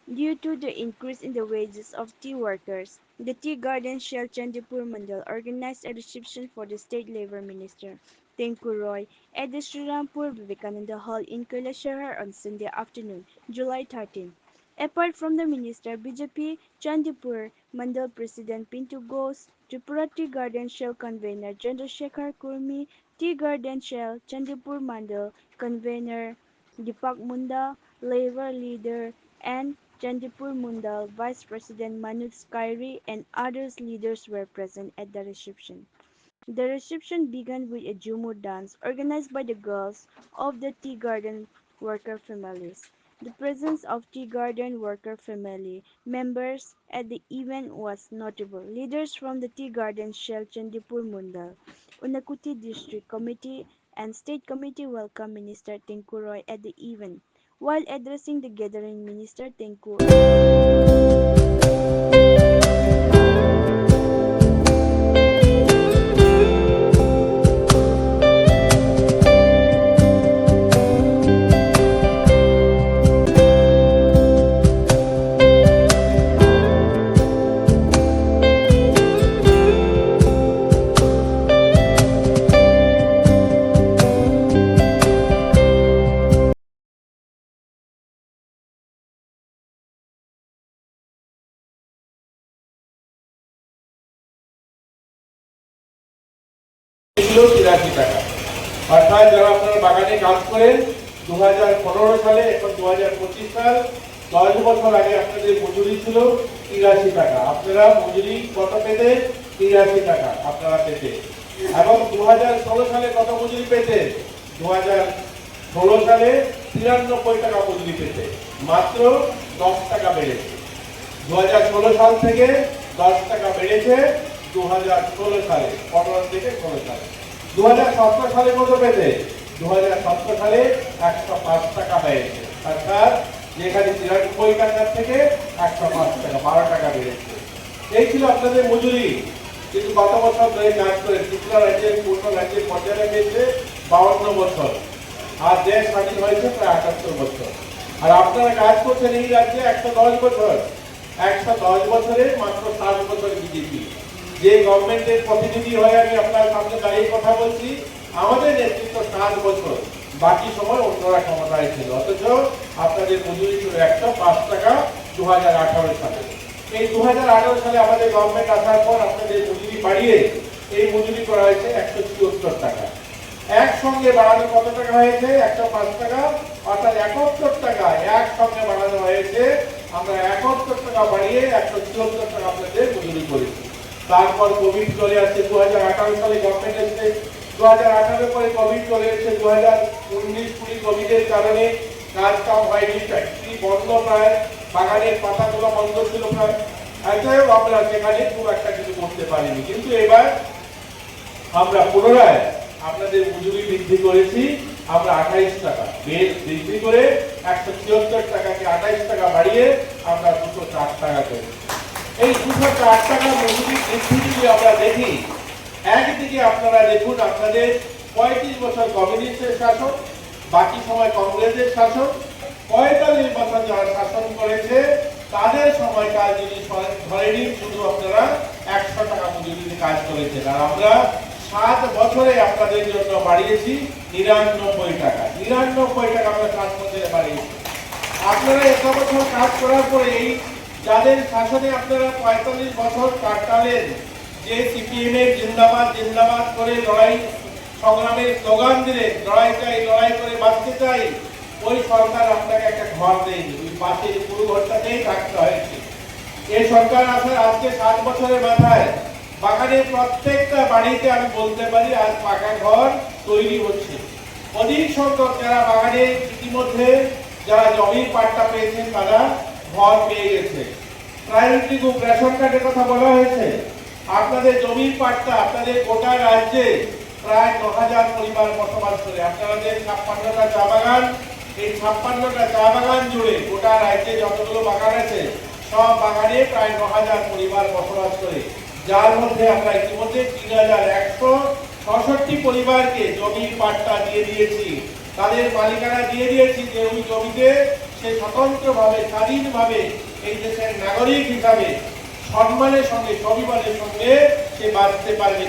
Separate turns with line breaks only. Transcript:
Due to the increase in the wages of tea workers, the Tea Garden Shell Chandipur Mandal organized a reception for the State Labour Minister, Tengku Roy, at the Srirampur Vivekananda Hall in Kailasahar on Sunday afternoon, July 13. Apart from the minister, BJP Chandipur Mandal President Pintu Ghosh, Tripura Tea Garden Shell Convener Chandrasekhar Kurmi, Tea Garden Shell Chandipur Mandal Convener Deepak Munda, Labour leader, and Chandipur Mundal Vice President Manoj Kairi and other leaders were present at the reception. The reception began with a Jumur dance organized by the girls of the tea garden worker families. The presence of tea garden worker family members at the event was notable. Leaders from the tea garden Shell Chandipur Mundal, Unakuti District Committee and State Committee welcomed Minister Tengku Roy at the event. While addressing the gathering, Minister Tengku
ছিল 83 টাকা। অর্থাৎ যারা আপনারা বাগানে কাজ করেন 2015 সালে, এখন 2025 সাল, 10 বছর আগে আপনাদের মজুরি ছিল 83 টাকা। আপনারা মজুরি কত পেতে? 83 টাকা আপনারা পেতে। এবং 2016 সালে কত মজুরি পেতে? 2016 সালে 93 টাকা মজুরি পেতে। মাত্র 10 টাকা বেড়েছে। 2016 সাল থেকে 10 টাকা বেড়েছে 2016 সালে, 15 থেকে 16 সালে। 2017 সালে কত পেতে? 2017 সালে 105 টাকা হয়েছে। অর্থাৎ যেখানে 93 টাকা থেকে 105 টাকা, 12 টাকা বেড়েছে। এই ছিল আপনাদের মজুরি। কিন্তু গত বছর ধরে কাজ করে ত্রিপুরা রাজ্যের পূর্ণ রাজ্যের পর্যায়ে পেয়েছে 52 বছর, আর দেশ স্বাধীন হয়েছে প্রায় 78 বছর। আর আপনারা কাজ করছেন এই রাজ্যে 110 বছর। 110 বছরে মাত্র 7 বছর বিজেপি। যে গভর্নমেন্টের প্রতিনিধি হয়ে আমি আপনার সামনে দাঁড়িয়ে কথা বলছি, আমাদের নেতৃত্ব 7 বছর, বাকি সময় অন্যরা ক্ষমতায় ছিল। অথচ আপনাদের মজুরি ছিল 105 টাকা 2018 সালে। এই 2018 সালে আমাদের গভর্নমেন্ট আসার পর আপনাদের মজুরি বাড়িয়ে এই মজুরি করা হয়েছে 174 টাকা। একসঙ্গে বাড়ানো কত টাকা হয়েছে? 105 টাকা, অর্থাৎ 71 টাকা একসঙ্গে বাড়ানো হয়েছে। আমরা 71 টাকা বাড়িয়ে 174 টাকা আপনাদের মজুরি করেছি। তারপর কোভিড চলে আসছে, 2018 সালে গভর্নমেন্ট এসে 2018 পরে কোভিড চলে এসেছে। 2019-20 কোভিডের কারণে কাজ কাম হয়নি, ফ্যাক্টরি বন্ধ, প্রায় বাগানের পাতাগুলো বন্ধ ছিল প্রায়। এতেও আমরা সেখানে খুব একটা কিছু করতে পারিনি। কিন্তু এবার আমরা পুনরায় আপনাদের মজুরি বৃদ্ধি করেছি। আমরা 28 টাকা বৃদ্ধি করে 174 টাকাকে 28 টাকা বাড়িয়ে আমরা 204 টাকা করেছি। এই 204 টাকা মজুরি বৃদ্ধি যদি আমরা দেখি, একদিকে আপনারা দেখুন আপনাদের 35 বছর কমিউনিস্টের শাসন, বাকি সময় কংগ্রেসের শাসন। 45 বছর যারা শাসন করেছে তাদের সময়কাল যদি ধরেনি, শুধু আপনারা 100 টাকা মজুরিতে কাজ করেছেন। আর আমরা 7 বছরে আপনাদের জন্য বাড়িয়েছি 99 টাকা। 99 টাকা আমরা 7 বছরে বাড়িয়েছি। আপনারা 1 বছর কাজ করার পরে এই যাদের শাসনে আপনারা 45 বছর কাটালেন, যে সিপিএম এর জিন্দাবাদ জিন্দাবাদ করে লড়াই সংগ্রামের স্লোগান দিলেন, লড়াই চাই, লড়াই করে বাঁচতে চাই, ওই সরকার আপনাকে একটা ঘর দেয়নি, ওই পাশে পুরো ঘরটাতেই থাকতে হয়েছে। এই সরকার আসার আজকে 7 বছরের মাথায় বাগানের প্রত্যেকটা বাড়িতে আমি বলতে পারি আজ পাকা ঘর তৈরি হচ্ছে। অধিক সংখ্যক যারা বাগানে ইতিমধ্যে যারা জমির পাট্টা পেয়েছেন তারা ঘর পেয়ে গেছে। প্রায়োরিটি গ্রুপ রেশন কার্ডের কথা বলা হয়েছে। আপনাদের জমির পাট্টা আপনাদের গোটা রাজ্যে প্রায় 9,000 পরিবার বসবাস করে। আপনাদের 56টা চা বাগান, এই 56টা চা বাগান জুড়ে গোটা রাজ্যে যতগুলো বাগান আছে সব বাগানে প্রায় 9,000 পরিবার বসবাস করে, যার মধ্যে আমরা ইতিমধ্যে 3,166 পরিবারকে জমির পাট্টা দিয়ে দিয়েছি। তাদের মালিকানা দিয়ে দিয়েছি যে ওই জমিতে সে স্বতন্ত্রভাবে স্বাধীনভাবে এই দেশের নাগরিক হিসাবে সম্মানের সঙ্গে স্বাভিমানের সঙ্গে সে বাঁচতে পারবে।